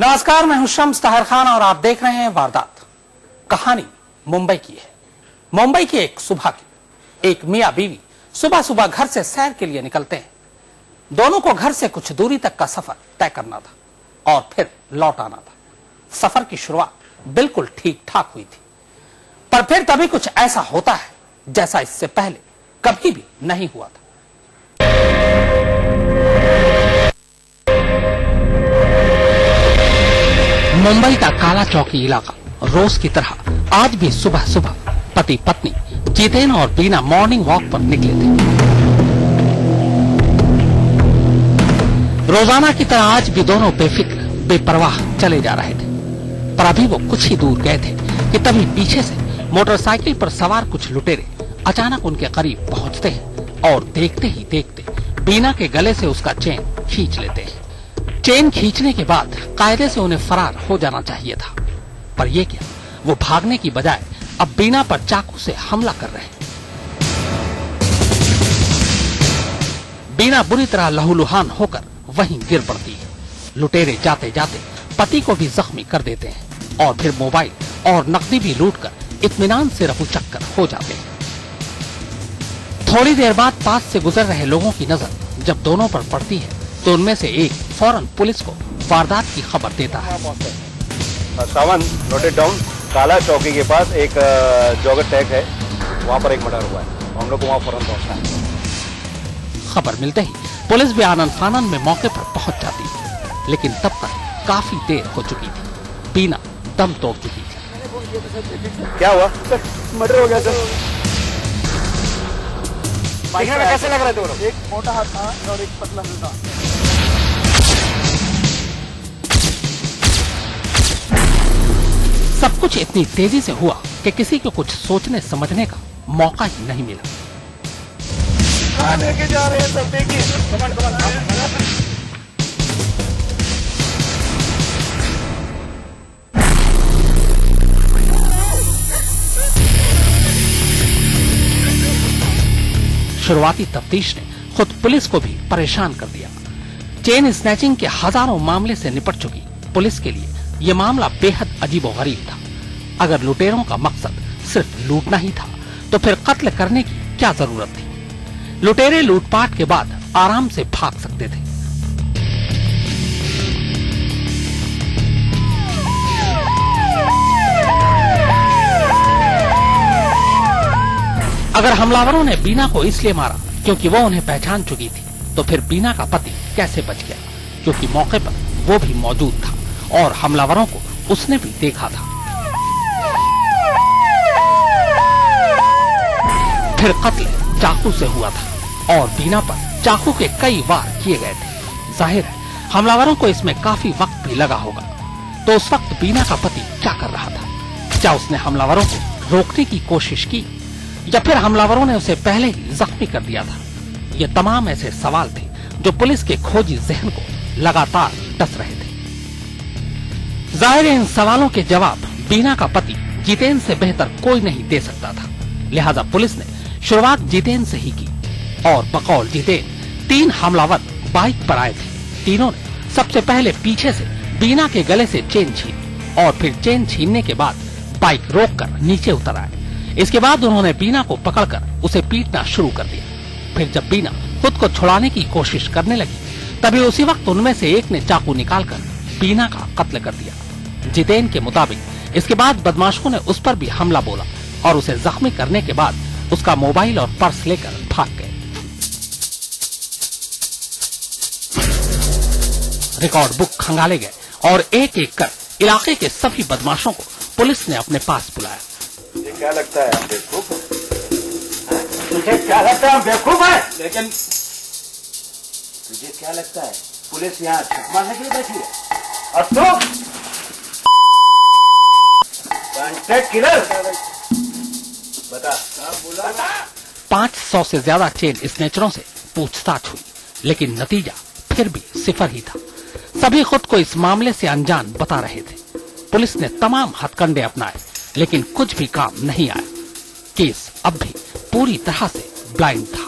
नमस्कार, मैं हूं शम्स ताहिर खान और आप देख रहे हैं वारदात। कहानी मुंबई की है। मुंबई की एक सुबह की। एक मियां बीवी सुबह सुबह घर से सैर के लिए निकलते हैं। दोनों को घर से कुछ दूरी तक का सफर तय करना था और फिर लौट आना था। सफर की शुरुआत बिल्कुल ठीक ठाक हुई थी, पर फिर तभी कुछ ऐसा होता है जैसा इससे पहले कभी भी नहीं हुआ था। मुंबई का काला चौकी इलाका रोज की तरह आज भी सुबह सुबह पति पत्नी जितेन और बीना मॉर्निंग वॉक पर निकले थे। रोजाना की तरह आज भी दोनों बेफिक्र बेपरवाह चले जा रहे थे, पर अभी वो कुछ ही दूर गए थे कि तभी पीछे से मोटरसाइकिल पर सवार कुछ लुटेरे अचानक उनके करीब पहुंचते हैं और देखते ही देखते बीना के गले से उसका चेन खींच लेते हैं। चेन खींचने के बाद कायदे से उन्हें फरार हो जाना चाहिए था, पर ये क्या, वो भागने की बजाय अब बीना पर चाकू से हमला कर रहे हैं। बीना बुरी तरह लहूलुहान होकर वहीं गिर पड़ती है। लुटेरे जाते जाते पति को भी जख्मी कर देते हैं और फिर मोबाइल और नकदी भी लूटकर इत्मीनान से रफूचक्कर हो जाते हैं। थोड़ी देर बाद पास से गुजर रहे लोगों की नजर जब दोनों पर पड़ती है तो उनमें से एक फौरन पुलिस को वारदात की खबर देता है। सावन नोटेड डाउन, काला चौकी के पास एक जॉगर टैग है, वहाँ पर एक मर्डर हुआ है। हम लोग को वहाँ फौरन पहुँचना है। खबर मिलते ही पुलिस भी आनन फानन में मौके पर पहुंच जाती है, लेकिन तब तक काफी देर हो चुकी थी। बीना दम तोड़ चुकी थी। क्या हुआ? मर्डर हो गया सर। देखने में कैसे लग रहे थे? एक मोटा हाथ था और एक पतला था। सब कुछ इतनी तेजी से हुआ कि किसी को कुछ सोचने समझने का मौका ही नहीं मिला। कहाँ लेके जा रहे हैं सब? देखिए। शुरुआती तफ्तीश ने खुद पुलिस को भी परेशान कर दिया। चेन स्नैचिंग के हजारों मामले से निपट चुकी पुलिस के लिए यह मामला बेहद अजीबोगरीब था। अगर लुटेरों का मकसद सिर्फ लूटना ही था तो फिर कत्ल करने की क्या जरूरत थी? लुटेरे लूटपाट के बाद आराम से भाग सकते थे। अगर हमलावरों ने बीना को इसलिए मारा क्योंकि वो उन्हें पहचान चुकी थी, तो फिर बीना का पति कैसे बच गया? क्योंकि मौके पर वो भी मौजूद था और हमलावरों को उसने भी देखा था। फिर कत्ल चाकू से हुआ था और बीना पर चाकू के कई वार किए गए थे। जाहिर है हमलावरों को इसमें काफी वक्त भी लगा होगा। तो उस वक्त बीना का पति क्या कर रहा था? क्या उसने हमलावरों को रोकने की कोशिश की या फिर हमलावरों ने उसे पहले ही जख्मी कर दिया था? ये तमाम ऐसे सवाल थे जो पुलिस के खोजी जहन को लगातार डस रहे थे। जाहिर है इन सवालों के जवाब बीना का पति जितेन से बेहतर कोई नहीं दे सकता था। लिहाजा पुलिस ने शुरुआत जितेन से ही की और बकौल जितेन 3 हमलावर बाइक पर आए थे। तीनों ने सबसे पहले पीछे से बीना के गले से चेन छीनी और फिर चेन छीनने के बाद बाइक रोककर नीचे उतर आए। इसके बाद उन्होंने बीना को पकड़कर उसे पीटना शुरू कर दिया। फिर जब बीना खुद को छुड़ाने की कोशिश करने लगी तभी उसी वक्त उनमें से एक ने चाकू निकालकर बीना का कत्ल कर दिया। जितेन के मुताबिक इसके बाद बदमाशों ने उस पर भी हमला बोला और उसे जख्मी करने के बाद उसका मोबाइल और पर्स लेकर भाग गए। रिकॉर्ड बुक खंगाले गए और एक एक कर इलाके के सभी बदमाशों को पुलिस ने अपने पास बुलाया। ये क्या लगता है आप बेवकूफ? तुझे क्या लगता है हम बेवकूफ है? लेकिन तुझे क्या लगता है पुलिस यहाँ छुप मारने के लिए बैठी है? और तू कॉन्ट्रैक्ट किलर? बता। 500 से ज्यादा चेन स्नेचरों से पूछताछ हुई, लेकिन नतीजा फिर भी सिफर ही था। सभी खुद को इस मामले से अनजान बता रहे थे। पुलिस ने तमाम हथकंडे अपनाए, लेकिन कुछ भी काम नहीं आया। केस अब भी पूरी तरह से ब्लाइंड था।